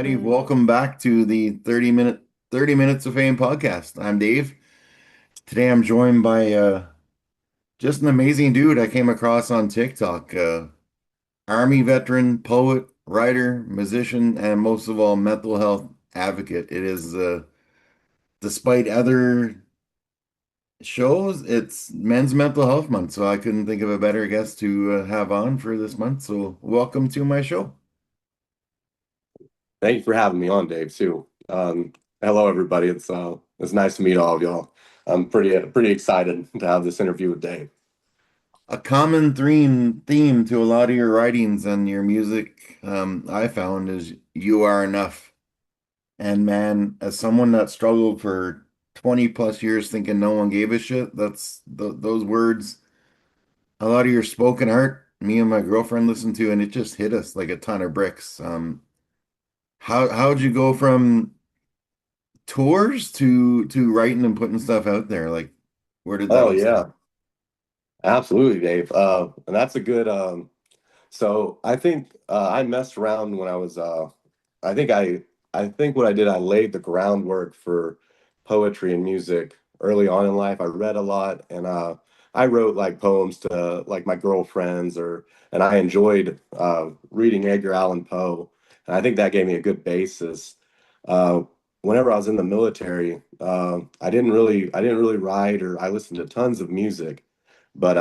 everybody. Welcome back to the 30 Minutes of Fame podcast. I'm Dave. Today I'm joined by just an amazing dude I came across on TikTok. Army veteran, poet, writer, musician, and most of all, mental health advocate. It is despite other shows, it's Men's Mental Health Month, so I couldn't think of a better guest to have on for this month. So welcome to my show. Thank you for having me on, Dave, too. Hello, everybody. It's nice to meet all of y'all. I'm pretty excited to have this interview with Dave. A common theme to a lot of your writings and your music, I found is you are enough. And man, as someone that struggled for 20 plus years thinking no one gave a shit, that's those words, a lot of your spoken art, me and my girlfriend listened to, and it just hit us like a ton of bricks. How'd you go from tours to writing and putting stuff out there? Like, where did that Oh all start? yeah, absolutely, Dave. And that's a good. So I think I messed around when I was. I think I think what I did, I laid the groundwork for poetry and music early on in life. I read a lot, and I wrote like poems to like my girlfriends, and I enjoyed reading Edgar Allan Poe, and I think that gave me a good basis. Uh, Whenever I was in the military, I didn't really write, or I listened to tons of music, but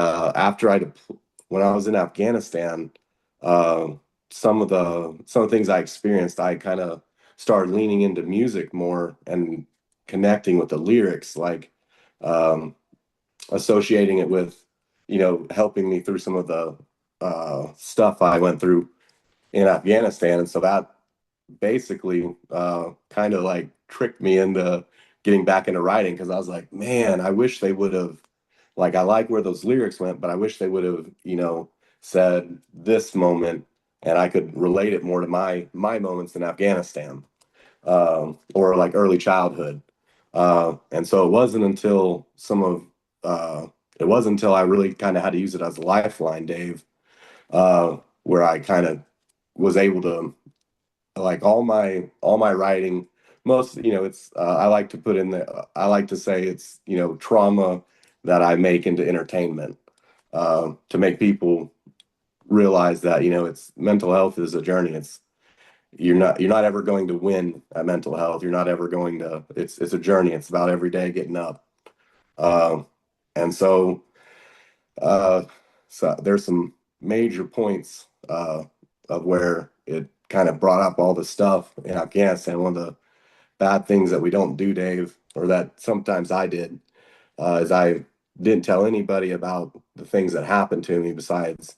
when I was in Afghanistan, uh, some of the things I experienced, I kind of started leaning into music more and connecting with the lyrics, like um, associating it with, helping me through some of the stuff I went through in Afghanistan. And so that basically kind of like tricked me into getting back into writing, because I was like, man, I wish they would have, like, I like where those lyrics went, but I wish they would have, said this moment, and I could relate it more to my moments in Afghanistan, or like early childhood. And so it wasn't until I really kind of had to use it as a lifeline, Dave, where I kind of was able to, like, all my writing, most, it's I like to put in the I like to say it's, trauma that I make into entertainment, to make people realize that, it's mental health is a journey. It's you're not ever going to win at mental health. You're not ever going to. It's a journey. It's about every day getting up. Um, and so uh, so there's some major points of where it kind of brought up all the stuff in Afghanistan. One of the bad things that we don't do, Dave, or that sometimes I did, is I didn't tell anybody about the things that happened to me besides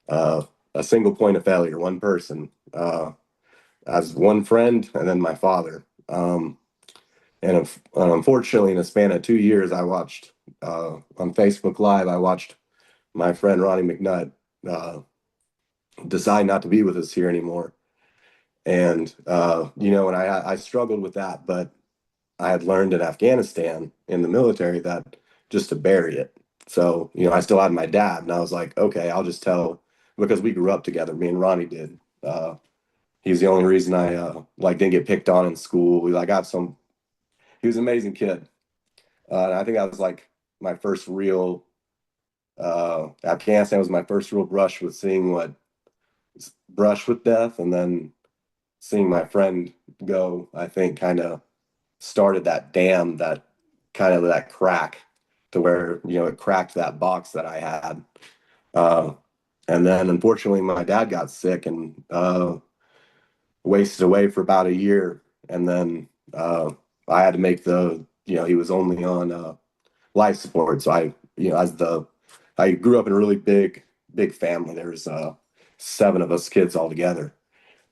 uh, a single point of failure, one person, as one friend, and then my father. And unfortunately, in a span of 2 years, I watched on Facebook Live, I watched my friend Ronnie McNutt uh, decide not to be with us here anymore. And and I struggled with that, but I had learned in Afghanistan in the military that just to bury it. So, I still had my dad, and I was like, okay, I'll just tell, because we grew up together. Me and Ronnie did. He's the only reason I like didn't get picked on in school. We like got some. He was an amazing kid. And I think that was like my first real. Afghanistan was my first real brush with brush with death, and then seeing my friend go, I think kind of started that dam, that kind of that crack, to where, it cracked that box that I had. Uh, and then unfortunately my dad got sick and wasted away for about a year. And then I had to make he was only on life support. So I grew up in a really big family. There's seven of us kids all together.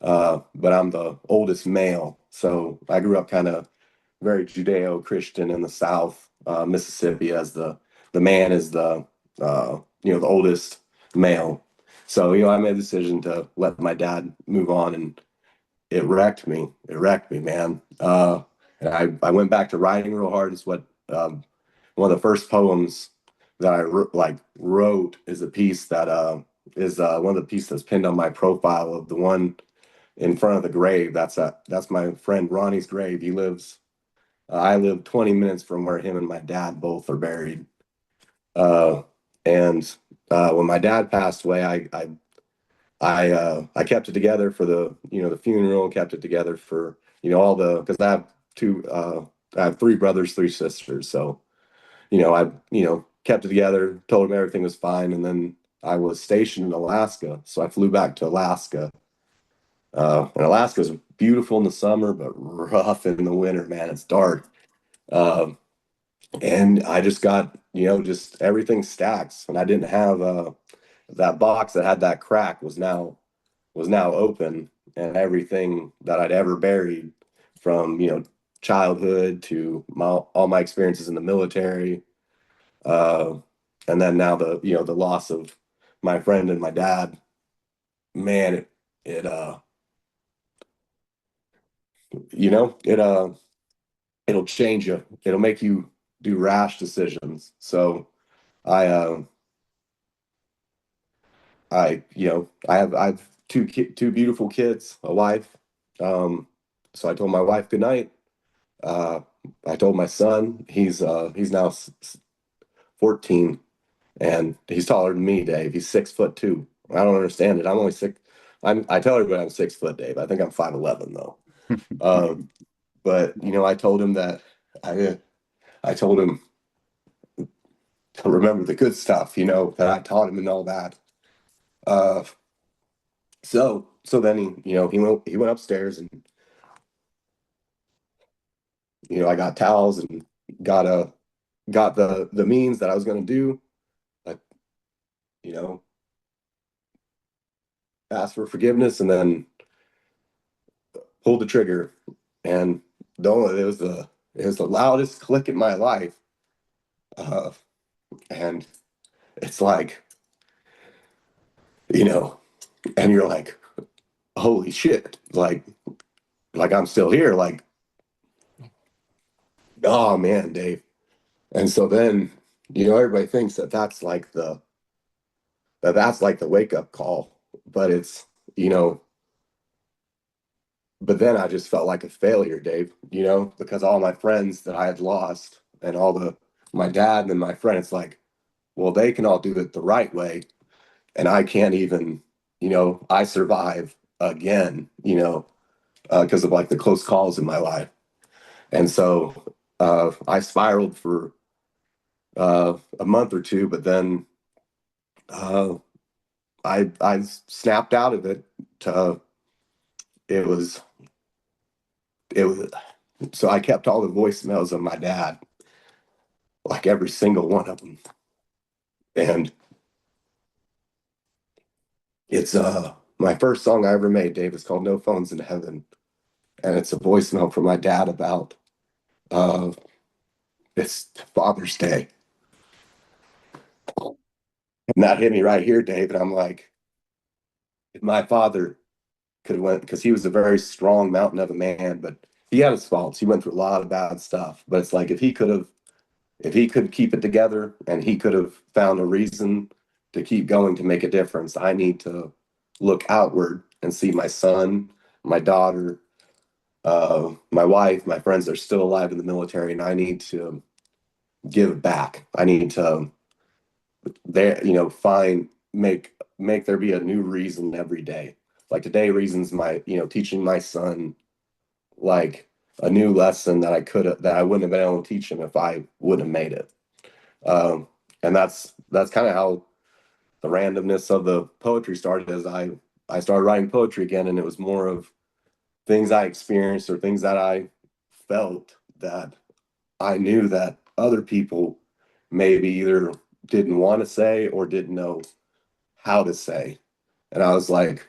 But I'm the oldest male. So I grew up kind of very Judeo-Christian in the South, Mississippi, as the man is the oldest male. So, I made the decision to let my dad move on, and it wrecked me. It wrecked me, man. And I went back to writing real hard. It's what one of the first poems that wrote is a piece that is one of the pieces that's pinned on my profile, of the one in front of the grave. That's my friend Ronnie's grave. I live 20 minutes from where him and my dad both are buried. Uh, and when my dad passed away, I kept it together for the funeral, kept it together for all because I have three brothers, three sisters. So I kept it together, told them everything was fine, and then I was stationed in Alaska, so I flew back to Alaska. And Alaska is beautiful in the summer, but rough in the winter, man. It's dark. Um, and I just got, just everything stacks. And I didn't have that box that had that crack was now open, and everything that I'd ever buried from, childhood to all my experiences in the military, uh, and then now the loss of my friend and my dad, man, it it it'll change you. It'll make you do rash decisions. So I I have two beautiful kids, a wife. Um, so I told my wife good night. Uh, I told my son he's now 14, and he's taller than me, Dave. He's 6'2". I don't understand it. I'm only six. I tell everybody I'm 6 foot, Dave. I think I'm 5'11" though. Um, but I told him that I told him to remember the good stuff, that I taught him and all that. Uh, so then he went upstairs, and I got towels and got a got the means that I was going to do. I you know asked for forgiveness and then pulled the trigger, and though it was the loudest click in my life, uh, and it's like you know, and you're like, holy shit, like I'm still here, like, oh man, Dave. And so then everybody thinks that's like the wake up call, but it's you know but then I just felt like a failure, Dave, because all my friends that I had lost and my dad and my friend, it's like, well, they can all do it the right way, and I can't even, I survive again, because of like the close calls in my life. And so I spiraled for a month or two, but then uh, I snapped out of it. To, it was it was so I kept all the voicemails of my dad, like every single one of them, and it's my first song I ever made, Dave. It's called "No Phones in Heaven," and it's a voicemail from my dad about uh, it's Father's Day, and that hit me right here, Dave. And I'm like, if my father could have went, because he was a very strong mountain of a man, but he had his faults. He went through a lot of bad stuff. But it's like if he could keep it together and he could have found a reason to keep going to make a difference, I need to look outward and see my son, my daughter, my wife, my friends are still alive in the military, and I need to give back. I need to there, find make there be a new reason every day. Like today, reasons teaching my son like a new lesson that I wouldn't have been able to teach him if I wouldn't have made it. Um, and that's kind of how the randomness of the poetry started. As I started writing poetry again, and it was more of things I experienced or things that I felt that I knew that other people maybe either didn't want to say or didn't know how to say. And I was like,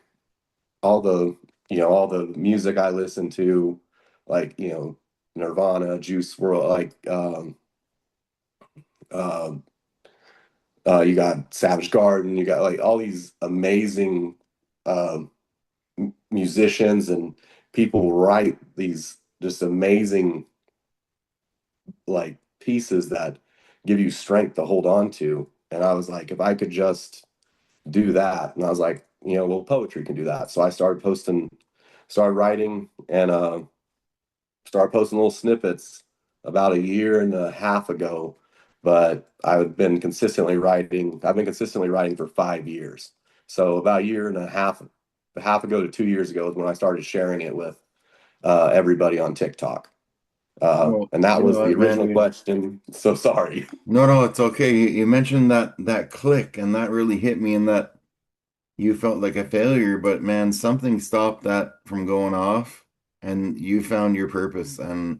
all the music I listened to, like, Nirvana, Juice World, like, uh, you got Savage Garden, you got like all these amazing um, musicians, and people write these just amazing like pieces that give you strength to hold on to. And I was like, if I could just do that, and I was like, well, poetry can do that. So I started posting started writing and started posting little snippets about a year and a half ago. But I've been consistently writing. I've been consistently writing for 5 years. So about a year and a half ago to 2 years ago is when I started sharing it with everybody on TikTok. Well, And that you know was the what, man? original question. So sorry. No, no, it's okay. You mentioned that click, and that really hit me in that you felt like a failure, but man, something stopped that from going off, and you found your purpose. And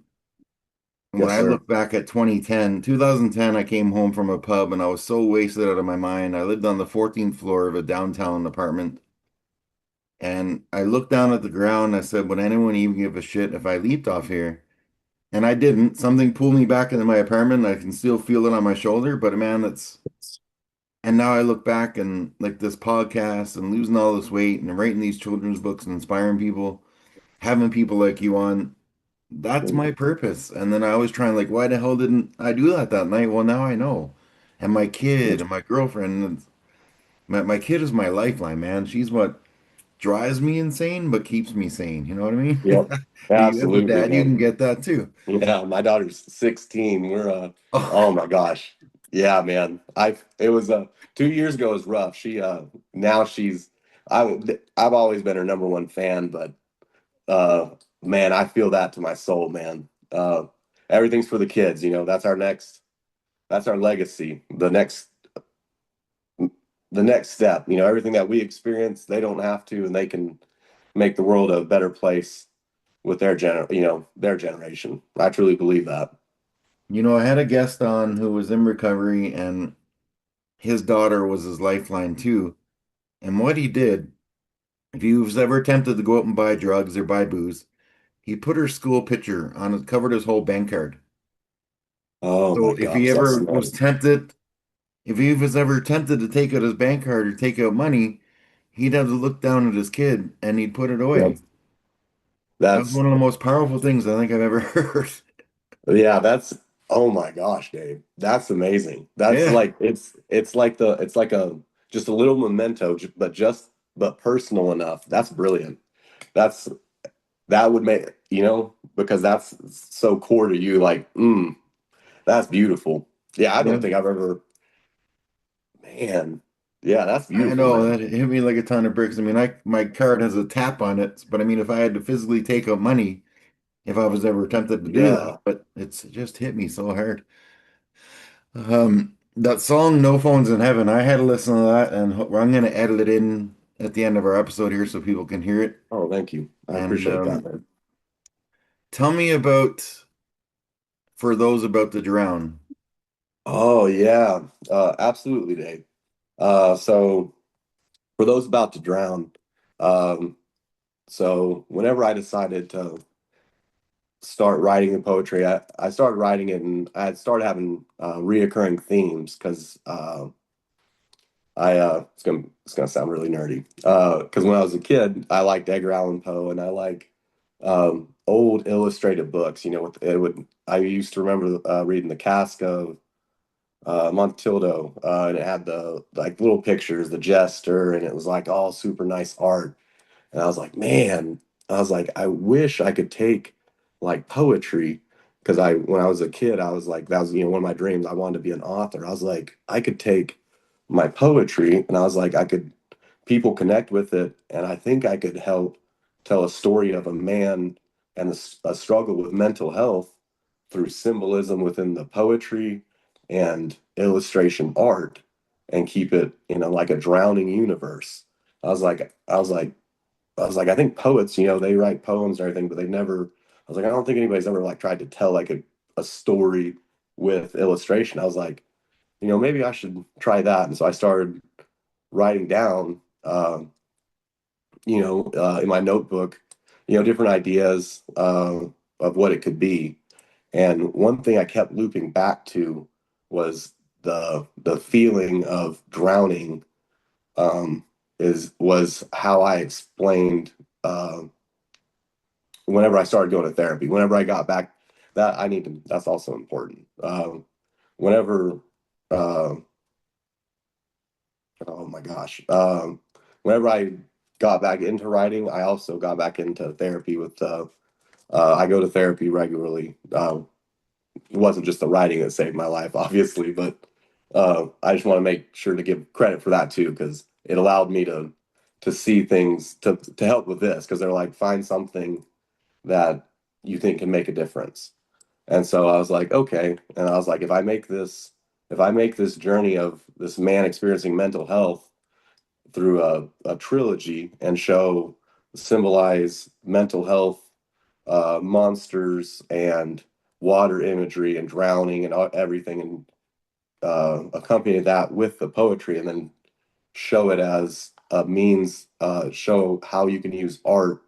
when Yes, I sir. look back at 2010, I came home from a pub and I was so wasted out of my mind. I lived on the 14th floor of a downtown apartment, and I looked down at the ground. And I said, would anyone even give a shit if I leaped off here? And I didn't. Something pulled me back into my apartment. I can still feel it on my shoulder, but man, that's and now I look back and like this podcast and losing all this weight and writing these children's books and inspiring people, having people like you on, that's my purpose. And then I always try and like, why the hell didn't I do that night? Well, now I know. And my kid and my girlfriend, and my kid is my lifeline, man. She's what drives me insane, but keeps me sane. You know what I mean? Yep. You as a Absolutely, dad, you can man. get that too. Yeah, my daughter's 16. Oh, Oh my gosh. Yeah, man. It was 2 years ago was rough. Now I've always been her number one fan, but uh man, I feel that to my soul, man. Everything's for the kids, that's our legacy. The next step, everything that we experience, they don't have to, and they can make the world a better place with their generation. I truly believe that. I had a guest on who was in recovery, and his daughter was his lifeline too. And what he did, if he was ever tempted to go out and buy drugs or buy booze, he put her school picture on it, covered his whole bank card. Oh So my if he gosh, that's ever was smart. tempted, if he was ever tempted to take out his bank card or take out money, he'd have to look down at his kid and he'd put it Yep. away. That was That's one of the most powerful things I think I've ever heard. yeah, that's oh my gosh, Dave. That's amazing. That's Yeah, like it's like a just a little memento, but personal enough. That's brilliant. That's that would make, because that's so core to you, like, that's beautiful. Yeah, I don't yeah. think I've ever, man. Yeah, that's I beautiful, know man. that hit me like a ton of bricks. I mean, I my card has a tap on it, but I mean, if I had to physically take out money, if I was ever tempted to do that, Yeah. but it's just hit me so hard. That song "No Phones in Heaven," I had to listen to that, and I'm gonna edit it in at the end of our episode here so people can hear it. Oh, thank you. I And appreciate that, man. tell me about for those about to drown. Oh yeah, absolutely, Dave. So for those about to drown, um, so whenever I decided to start writing the poetry, I started writing it, and I had started having reoccurring themes because it's gonna sound really nerdy. Because when I was a kid, I liked Edgar Allan Poe, and I like old illustrated books. I used to remember reading The Cask of Montildo, and it had the like little pictures, the jester, and it was like all super nice art. And I was like, man, I was like, I wish I could take like poetry, because when I was a kid, I was like, that was, one of my dreams. I wanted to be an author. I was like, I could take my poetry, and I was like, people connect with it, and I think I could help tell a story of a man and a struggle with mental health through symbolism within the poetry and illustration art, and keep it in like a drowning universe. I was like, I was like, I think poets, they write poems and everything, but I was like, I don't think anybody's ever like tried to tell like a story with illustration. I was like, maybe I should try that. And so I started writing down, in my notebook, different ideas of what it could be. And one thing I kept looping back to was the feeling of drowning, was how I explained, uh, whenever I started going to therapy. Whenever I got back, that's also important. Whenever, uh, oh my gosh, whenever I got back into writing, I also got back into therapy with I go to therapy regularly. It wasn't just the writing that saved my life, obviously, but I just want to make sure to give credit for that too, because it allowed me to see things to help with this, because they're like, find something that you think can make a difference. And so I was like, okay. And I was like, if I make this journey of this man experiencing mental health through a trilogy and symbolize mental health, monsters and water imagery and drowning and everything, and accompany that with the poetry, and then show it as a means, show how you can use art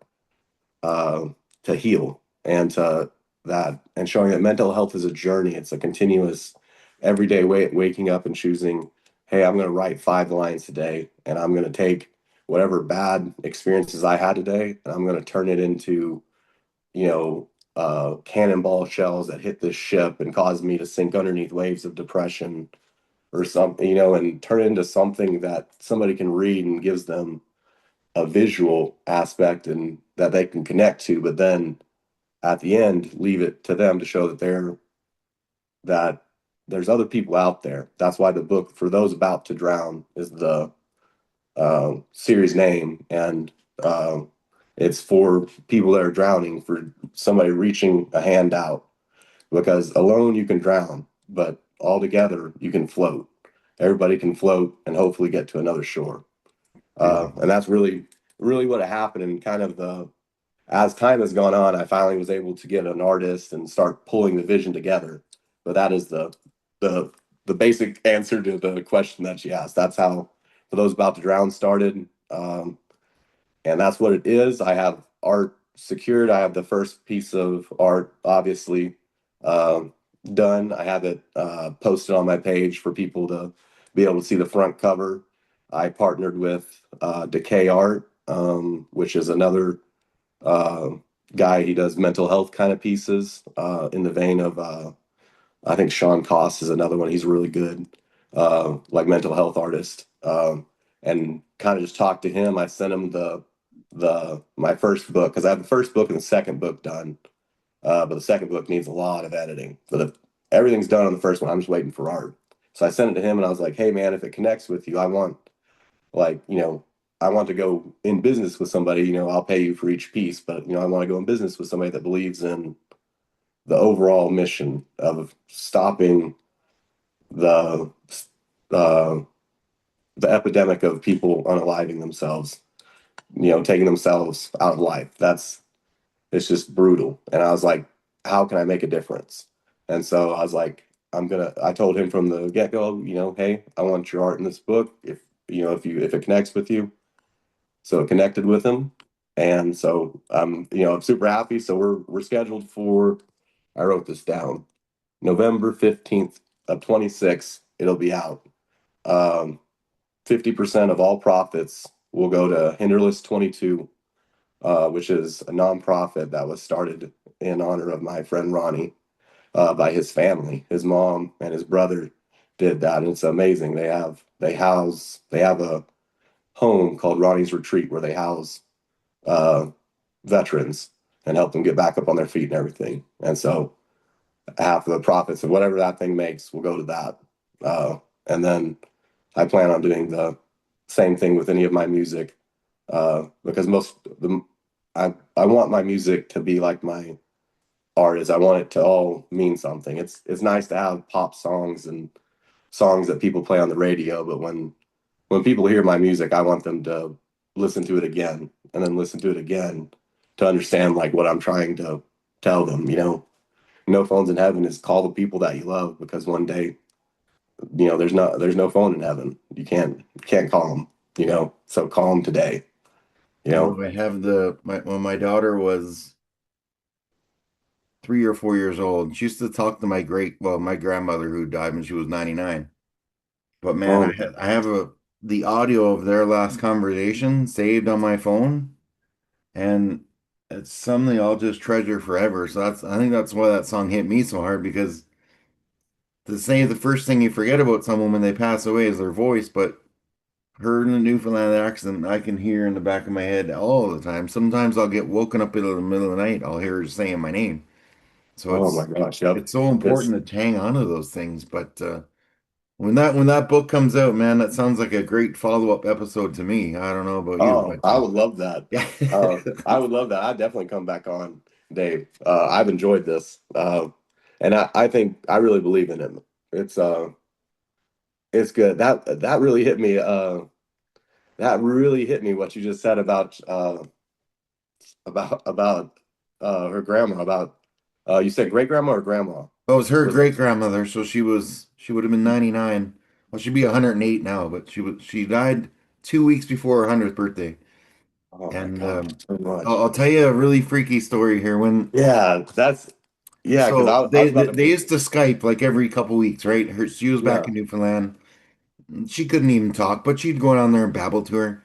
uh, to heal, and to that, and showing that mental health is a journey. It's a continuous, everyday way, waking up and choosing, hey, I'm going to write 5 lines today, and I'm going to take whatever bad experiences I had today, and I'm going to turn it into, you know, cannonball shells that hit this ship and cause me to sink underneath waves of depression or something, and turn it into something that somebody can read and gives them a visual aspect and that they can connect to, but then at the end, leave it to them to show that there's other people out there. That's why the book For Those About to Drown is the series name, and uh, it's for people that are drowning, for somebody reaching a hand out, because alone you can drown, but all together you can float. Everybody can float and hopefully get to another shore. Beautiful. And that's really what happened. And kind of as time has gone on, I finally was able to get an artist and start pulling the vision together. But that is the the basic answer to the question that she asked. That's how For Those About to Drown started. And that's what it is. I have art secured. I have the first piece of art, obviously, um, done. I have it posted on my page for people to be able to see the front cover. I partnered with Decay Art, which is another uh, guy. He does mental health kind of pieces in the vein of, I think Sean Koss is another one. He's really good, like mental health artist. And kind of just talked to him. I sent him the my first book, because I have the first book and the second book done, but the second book needs a lot of editing. But if everything's done on the first one, I'm just waiting for art. So I sent it to him, and I was like, "Hey, man, if it connects with you, I want, like, I want to go in business with somebody. I'll pay you for each piece, but I want to go in business with somebody that believes in the overall mission of stopping the uh, the epidemic of people unaliving themselves, taking themselves out of life. It's just brutal." And I was like, how can I make a difference? And so I was like, I told him from the get go, hey, I want your art in this book. If it connects with you. So it connected with him. And so I'm super happy. So we're scheduled for, I wrote this down, November 15th of 26, it'll be out. Um, 50% of all profits will go to Hinderless 22, which is a nonprofit that was started in honor of my friend Ronnie, by his family. His mom and his brother did that, and it's amazing. They have a home called Ronnie's Retreat, where they house uh, veterans and help them get back up on their feet and everything. And so half of the profits of whatever that thing makes will go to that. And then I plan on doing the same thing with any of my music, because I want my music to be like my art is. I want it to all mean something. It's nice to have pop songs and songs that people play on the radio, but when people hear my music, I want them to listen to it again and then listen to it again to understand like what I'm trying to tell them. No phones in heaven is call the people that you love, because one day, there's no phone in heaven. You can't call them. So call them today. You know. I have when my daughter was 3 or 4 years old, she used to talk to my grandmother who died when she was 99. But man, Oh, I have the audio of their last conversation saved on my phone, and it's something I'll just treasure forever. So I think that's why that song hit me so hard, because to say the first thing you forget about someone when they pass away is their voice, but her in the Newfoundland accent, I can hear in the back of my head all the time. Sometimes I'll get woken up in the middle of the night. I'll hear her saying my name. So Oh my gosh, yep. it's so It's important to hang on to those things. But when that book comes out, man, that sounds like a great follow-up episode to me. I don't know about you, oh, but I would love that. yeah. I would love that. I'd definitely come back on, Dave. I've enjoyed this. And I think I really believe in him. It's it's good. That really hit me. That really hit me what you just said about her grandma, about you said great grandma or grandma? Well, it was her Was it? great grandmother, so she would have been 99. Well, she'd be 108 now, but she died 2 weeks before her 100th birthday. Oh my And gosh, so I'll much. tell you a really freaky story here. When Yeah, yeah, because so I was about to they bring used to Skype like every couple weeks, right? She was back yeah. in Newfoundland. She couldn't even talk, but she'd go down there and babble to her.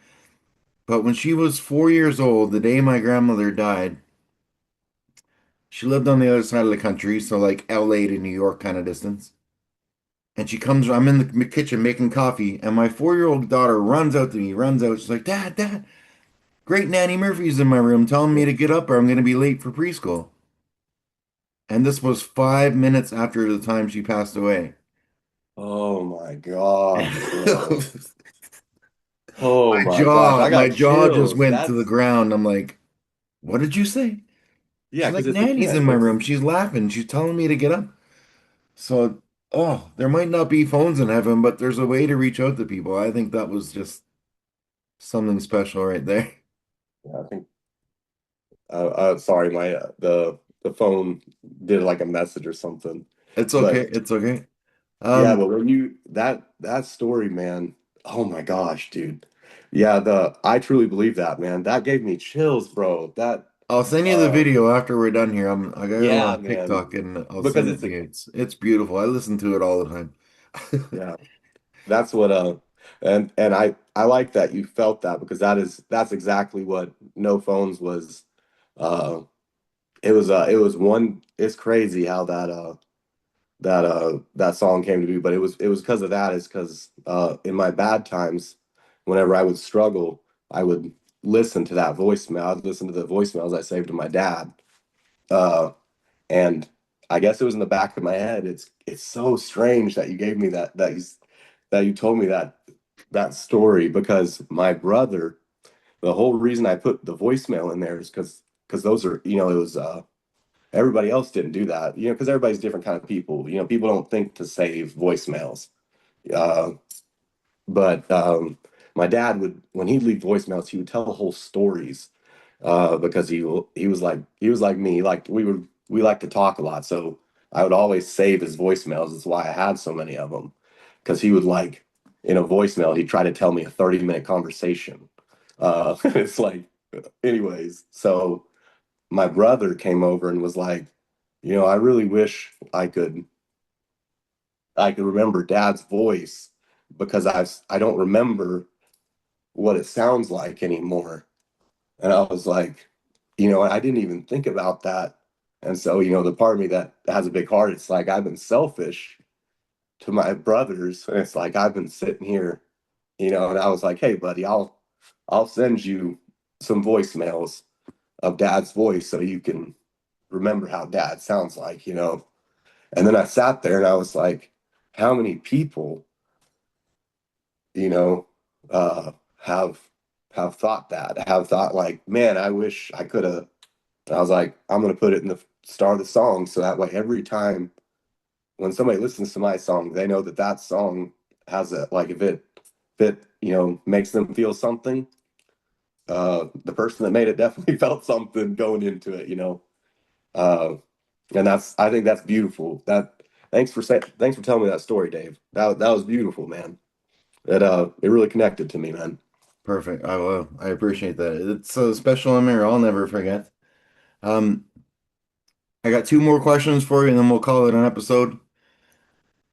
But when she was 4 years old, the day my grandmother died, she lived on the other side of the country, so like LA to New York kind of distance. And she comes, I'm in the kitchen making coffee, and my 4-year-old daughter runs out to me, runs out. She's like, Dad, Dad, great Nanny Murphy's in my room telling me to get up or I'm going to be late for preschool. And this was 5 minutes after the time she passed away. Oh my gosh, bro. My Oh my gosh, jaw, I my got jaw just chills. went to the That's ground. I'm like, what did you say? yeah, She's because like, it's Nanny's again, in my room. it's She's laughing. She's telling me to get up. So, oh, there might not be phones in heaven, but there's a way to reach out to people. I think that was just something special right there. yeah, I think sorry, my the phone did like a message or something. It's okay. But It's okay. yeah, Um, but when you that story, man, oh my gosh, dude. Yeah, the I truly believe that, man. That gave me chills, bro. That I'll send you the uh video after we're done here. I got it yeah, on man. TikTok and I'll Because send it it's to a you. It's beautiful. I listen to it all the time. yeah. That's what and I like that you felt that because that's exactly what no phones was uh it was one it's crazy how that song came to be, but it was because of that, is because in my bad times whenever I would struggle, I would listen to that voicemail. I'd listen to the voicemails I saved to my dad. Uh and I guess it was in the back of my head. It's so strange that you gave me that you told me that story, because my brother, the whole reason I put the voicemail in there is because those are, it was everybody else didn't do that, because everybody's different kind of people. People don't think to save voicemails. Uh, but my dad would, when he'd leave voicemails, he would tell whole stories, because he was like me, like we like to talk a lot, so I would always save his voicemails. That's why I had so many of them, because he would, like, in a voicemail he'd try to tell me a 30-minute conversation. It's like, anyways, so my brother came over and was like, I really wish I could remember Dad's voice, because I don't remember what it sounds like anymore. And I was like, I didn't even think about that. And so, the part of me that has a big heart, it's like I've been selfish to my brothers. And it's like I've been sitting here, and I was like, hey, buddy, I'll send you some voicemails of Dad's voice so you can remember how Dad sounds like. And then I sat there and I was like, how many people, you know, uh, have have thought that, have thought like, man, I wish I could have. I was like, I'm gonna put it in the start of the song, so that way every time when somebody listens to my song, they know that that song has a, like, if it makes them feel something, the person that made it definitely felt something going into it. Uh, and I think that's beautiful. Thanks for telling me that story, Dave. That was beautiful, man. It really connected to me, man. Perfect. I will. I appreciate that. It's a special memory I'll never forget. Um, I got two more questions for you, and then we'll call it an episode.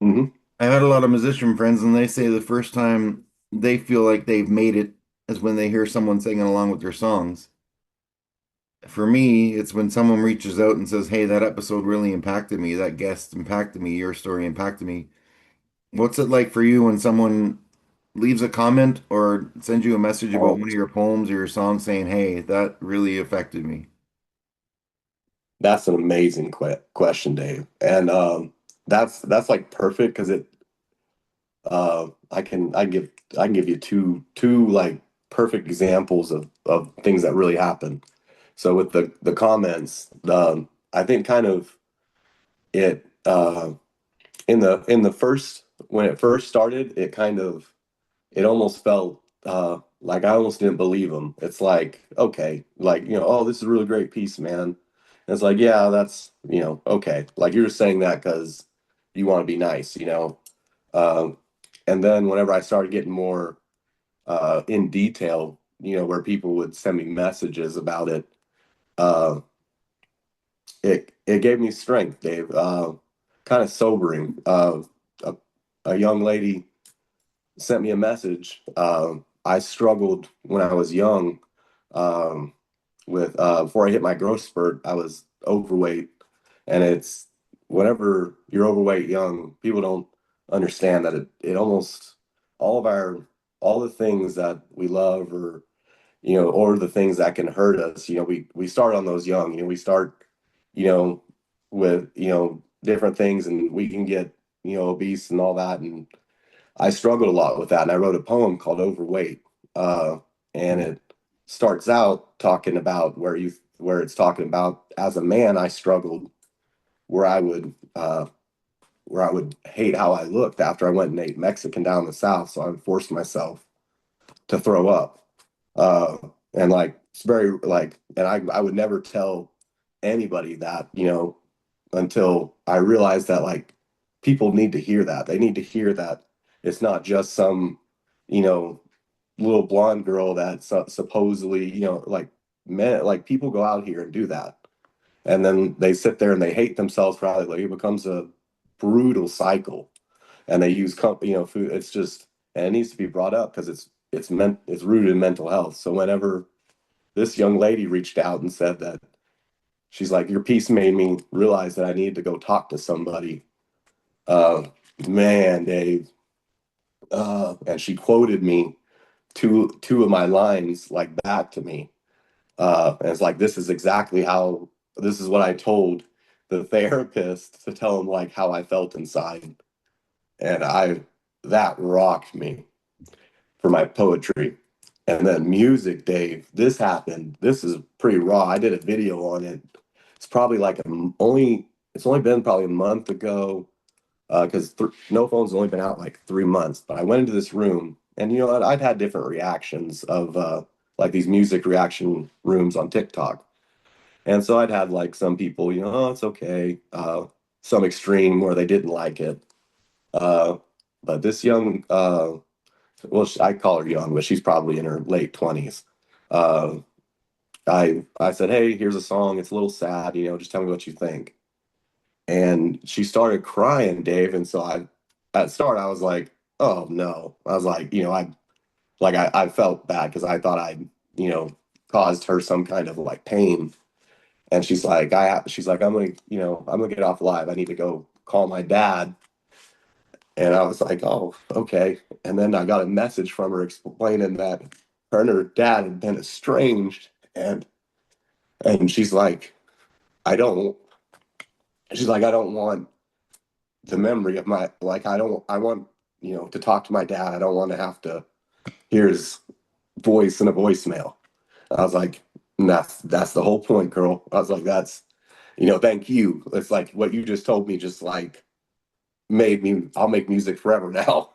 Hmm. I've had a lot of musician friends, and they say the first time they feel like they've made it is when they hear someone singing along with their songs. For me, it's when someone reaches out and says, "Hey, that episode really impacted me. That guest impacted me. Your story impacted me." What's it like for you when someone leaves a comment or sends you a message about Oh, one of your poems or your songs saying, "Hey, that really affected me." that's an amazing question, Dave. And that's like perfect because it I can I can give you two like perfect examples of things that really happen. So with the comments, I think kind of it in the first when it first started, it kind of it almost felt like I almost didn't believe them. It's like, okay, like, oh, this is a really great piece, man. And it's like, yeah, that's, okay. Like you're just saying that because you want to be nice. Um, and then whenever I started getting more in detail, where people would send me messages about it, uh, it gave me strength, Dave. Kind of sobering. A, a young lady sent me a message. I struggled when I was young um, with before I hit my growth spurt. I was overweight, and it's whenever you're overweight young, people don't understand that it almost all of our all the things that we love or the things that can hurt us. We start on those young. We start you know with different things, and we can get obese and all that, and I struggled a lot with that, and I wrote a poem called Overweight. Uh, and it starts out talking about where it's talking about as a man I struggled where I would where I would hate how I looked after I went and ate Mexican down in the South, so I would force myself to throw up. Uh, and like it's very like and I would never tell anybody that, until I realized that like people need to hear that. They need to hear that it's not just some, you know, little blonde girl that supposedly, like men, like people go out here and do that. And then they sit there and they hate themselves for how they look. It becomes a brutal cycle. And they use food. It's just and it needs to be brought up because it's rooted in mental health. So whenever this young lady reached out and said that she's like, your piece made me realize that I needed to go talk to somebody. Uh, man, Dave. And she quoted me two of my lines like back to me. And it's like, this is what I told the therapist to tell him like how I felt inside. And that rocked me for my poetry. And then music, Dave, this happened. This is pretty raw. I did a video on it. It's probably like it's only been probably a month ago because No Phone's only been out like 3 months. But I went into this room, and I'd had different reactions of like these music reaction rooms on TikTok, and so I'd had like some people, oh, it's okay, some extreme where they didn't like it, uh, but this young, well, I call her young, but she's probably in her late 20s. Uh, I said, hey, here's a song. It's a little sad, just tell me what you think. And she started crying, Dave. And so at start, I was like, oh no. I was like, I felt bad because I thought I, you know, caused her some kind of like pain. And she's like, I'm gonna get off live. I need to go call my dad. And I was like, oh, okay. And then I got a message from her explaining that her and her dad had been estranged. And I don't, I don't want the memory of my like I want to talk to my dad. I don't want to have to hear his voice in a voicemail. I was like, that's the whole point, girl. I was like, that's thank you. It's like what you just told me just like made me I'll make music forever now.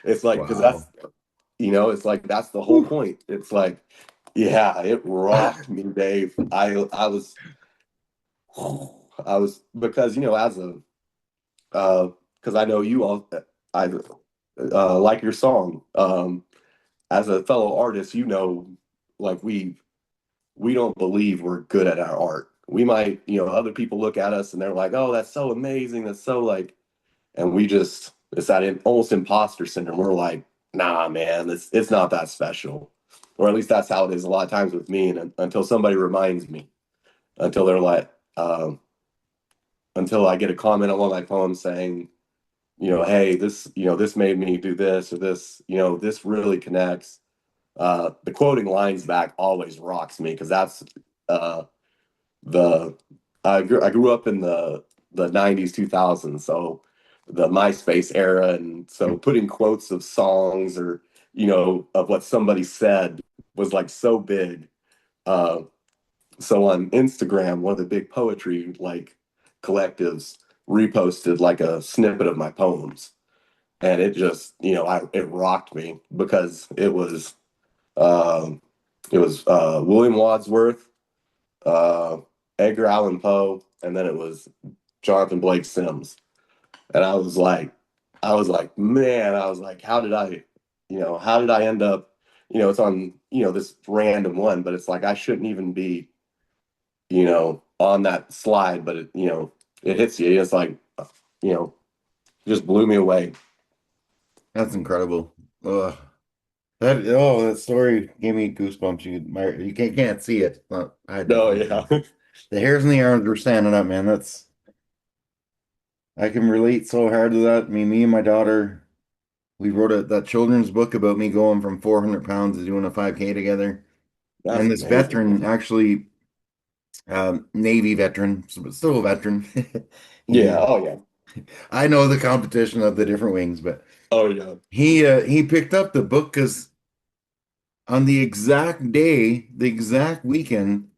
It's like because Wow. it's like that's the whole Whew. point. It's like yeah, it rocked me, Dave. I was because as a because I know you all I like your song. As a fellow artist, like we don't believe we're good at our art. We might, other people look at us and they're like, "Oh, that's so amazing. That's so like," and it's that almost imposter syndrome. We're like, "Nah, man, it's not that special," or at least that's how it is a lot of times with me. And until somebody reminds me, until they're like, until I get a comment on one of my poems saying hey, this made me do this or this, this really connects. The quoting lines back always rocks me because that's uh, the I grew up in the 90s, 2000s, so the MySpace era, and so putting quotes of songs or of what somebody said was like so big. Uh, so on Instagram, one of the big poetry like collectives reposted like a snippet of my poems, and it just it rocked me because um, it was William Wadsworth, uh, Edgar Allan Poe, and then it was Jonathan Blake Sims. And man, I was like, how did I end up, it's on, this random one, but it's like I shouldn't even be, on that slide, but it hits you. It's like, you know, just blew me away. That's incredible. Ugh. That story gave me goosebumps. You can't see it, but I No, definitely yeah. can. The hairs in the arms were standing up, man. I can relate so hard to that. Me and my daughter, we wrote that children's book about me going from 400 pounds to doing a 5K together. That's And this amazing. veteran, actually, Navy veteran, but still a veteran. Yeah. He, Oh, yeah. I know the competition of the different wings, but Oh, yeah. he picked up the book because on the exact day, the exact weekend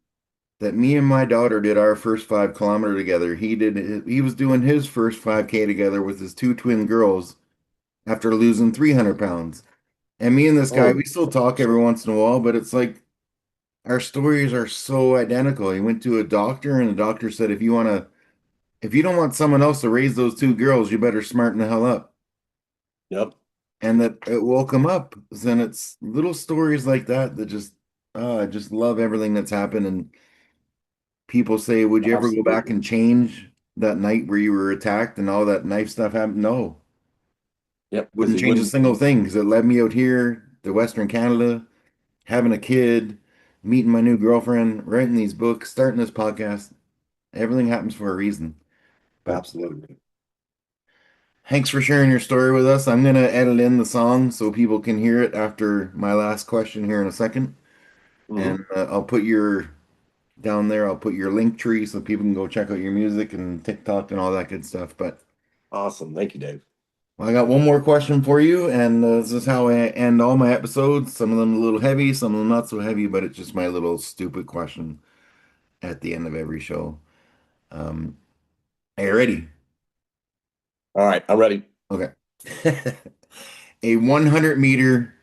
that me and my daughter did our first 5 kilometer together, he was doing his first 5K together with his two twin girls after losing 300 pounds. And me and this guy, we Oh, still talk every once in a while, but it's like our stories are so identical. He went to a doctor, and the doctor said, if you don't want someone else to raise those two girls, you better smarten the hell up. yep. And that it woke him up. And it's little stories like that that just, I just love everything that's happened. And people say, would you ever go back Absolutely. and change that night where you were attacked and all that knife stuff happened? No, Yep. Because wouldn't he change a wouldn't. single thing because it led me out here to Western Canada, having a kid, meeting my new girlfriend, writing these books, starting this podcast. Everything happens for a reason. But Absolutely. thanks for sharing your story with us. I'm going to edit in the song so people can hear it after my last question here in a second. And Hmm. I'll put your down there, I'll put your link tree so people can go check out your music and TikTok and all that good stuff. But Awesome. Thank you, Dave. well, I got one more question for you, and this is how I end all my episodes. Some of them a little heavy, some of them not so heavy, but it's just my little stupid question at the end of every show. Um, are you ready? All right. I'm ready. Okay. A 100-meter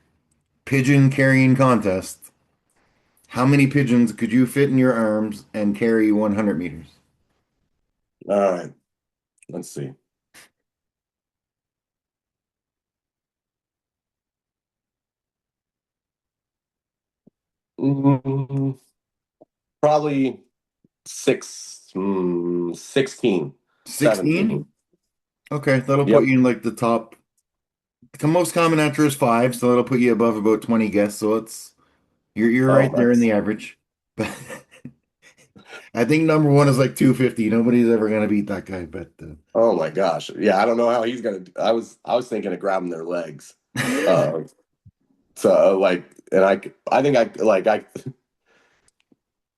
pigeon carrying contest. How many pigeons could you fit in your arms and carry 100 meters? All right. Let's see. Mm, probably 16, 16? 17. Okay, that'll put Yep. you in like the top. The most common answer is five, so that'll put you above about 20 guests. So you're Oh, right there in that's, the average. But I think number one is like 250. Nobody's ever gonna beat that guy, but oh my gosh. Yeah. I don't know how he's going to, I was thinking of grabbing their legs. Uh, so like, and I think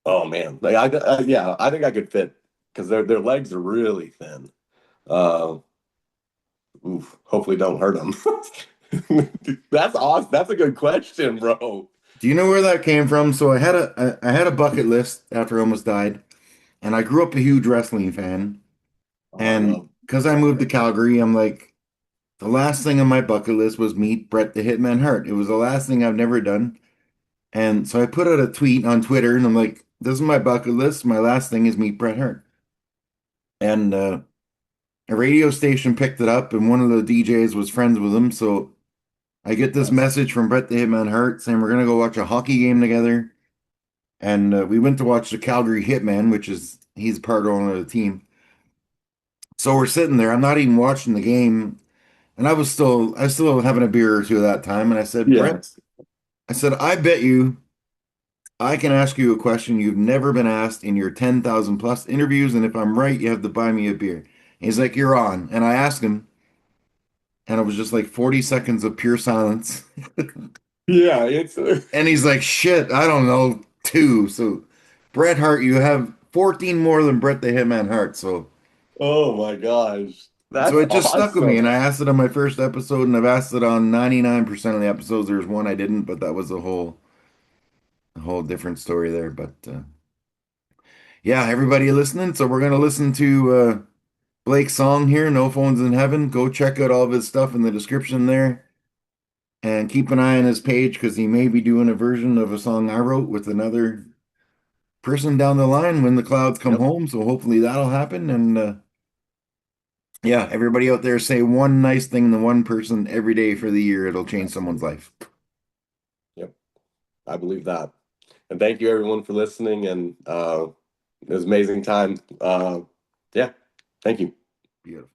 oh man, like yeah, I think I could fit because their legs are really thin. Uh, Oof, hopefully don't hurt them. That's awesome. That's a good question, bro. do you know where that came from? So I had a bucket list after I almost died, and I grew up a huge wrestling fan. Oh, I And love because I moved to wrestling. Calgary, I'm like, the last thing on my bucket list was meet Bret the Hitman Hart. It was the last thing I've never done. And so I put out a tweet on Twitter and I'm like, this is my bucket list. My last thing is meet Bret Hart. And a radio station picked it up and one of the DJs was friends with him. So I get this That's message from Bret the Hitman Hart saying we're going to go watch a hockey game together. And we went to watch the Calgary Hitman, which is he's part owner of the team. So we're sitting there. I'm not even watching the game. And I was still having a beer or two at that time. And I said, Brett, yeah. I said, I bet you I can ask you a question you've never been asked in your 10,000 plus interviews. And if I'm right, you have to buy me a beer. And he's like, you're on. And I asked him, and it was just like 40 seconds of pure silence. Yeah, it's And he's like, shit, I don't know, two. So Bret Hart, you have 14 more than Bret the Hitman Hart. oh my gosh. So That's it just stuck with me, awesome. and I asked it on my first episode, and I've asked it on 99% of the episodes. There's one I didn't, but that was a whole different story there. But yeah, everybody listening. So we're gonna listen to Blake's song here, "No Phones in Heaven." Go check out all of his stuff in the description there, and keep an eye on his page because he may be doing a version of a song I wrote with another person down the line when the clouds come Yep. home. So hopefully that'll happen. And yeah, everybody out there, say one nice thing to one person every day for the year. It'll change someone's Absolutely. life. Yep. I believe that. And thank you everyone for listening. And it was an amazing time. Yeah. Thank you. Beautiful.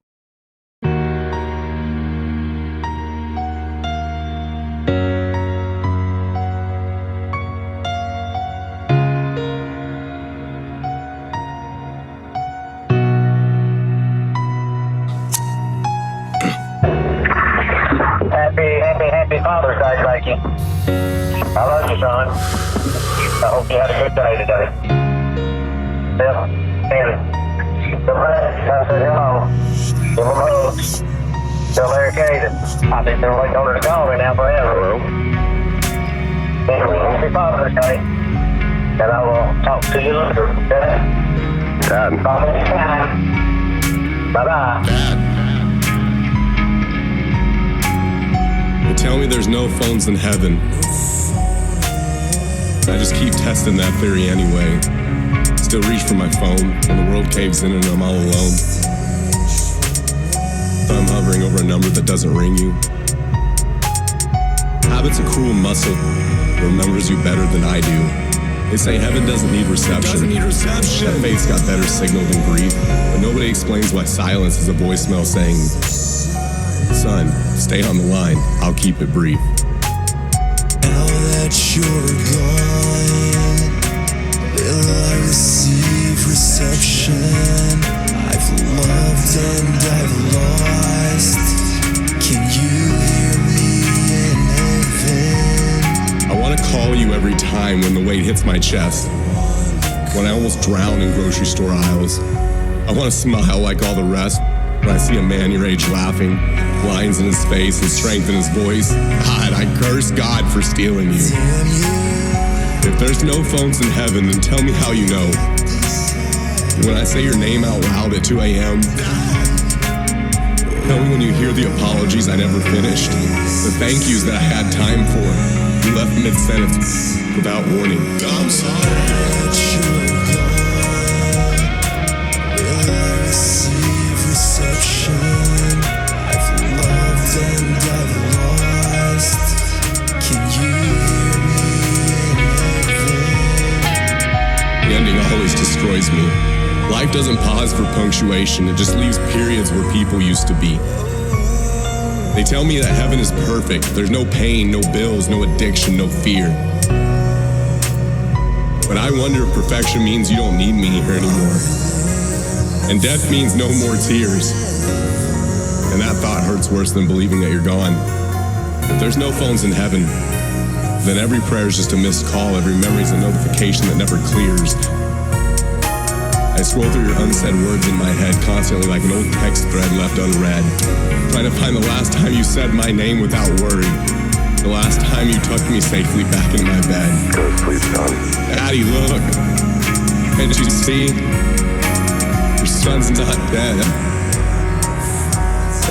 Happy Father's Day, Blakey. I love you, son. I hope you had a good day today. Yep. And the rest, I said hello. Give them hugs. Tell Larry Kay that I think they're waiting on her to call me now forever. Anyway, happy Father's Day. And I will talk to you later. Okay? Dad. Bye-bye. Dad. They tell me there's no phones in heaven. I just keep testing that theory anyway. Still reach for my phone when the world caves in and I'm all alone. Thumb hovering over a number that doesn't ring you. Habit's a cruel muscle that remembers you better than I do. They say heaven doesn't need reception. That faith's got better signal than grief. But nobody explains why silence is a voicemail saying, son, stay on the line, I'll keep it brief. Now that you're gone, will I receive reception? I've loved and I've lost. Can you hear me in heaven? I want to call you every time when the weight hits my chest. When I almost drown in grocery store aisles. I want to smile like all the rest. When I see a man your age laughing, lines in his face and strength in his voice, God, I curse God for stealing you. If there's no phones in heaven, then tell me how you know. When I say your name out loud at 2 a.m., tell me when you hear the apologies I never finished, the thank yous that I had time for. You left mid-sentence without warning. I'm sorry. That you're gone, will I receive reception? I've loved and I've lost. Can you hear me in heaven? The ending always destroys me. Life doesn't pause for punctuation, it just leaves periods where people used to be. They tell me that heaven is perfect. There's no pain, no bills, no addiction, no fear. But I wonder if perfection means you don't need me here anymore. And death means no more tears. And that thought hurts worse than believing that you're gone. If there's no phones in heaven, then every prayer is just a missed call, every memory's a notification that never clears. I scroll through your unsaid words in my head constantly like an old text thread left unread, trying to find the last time you said my name without worry, the last time you tucked me safely back into my bed. Go to sleep, son. Daddy, look. Can't you see? Your son's not dead.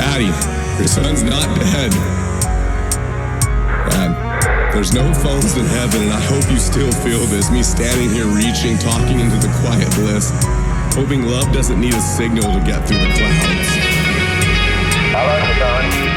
Daddy, your son's not dead. Dad, there's no phones in heaven, and I hope you still feel this. Me standing here reaching, talking into the quiet bliss, hoping love doesn't need a signal to get through the clouds. I love you, son.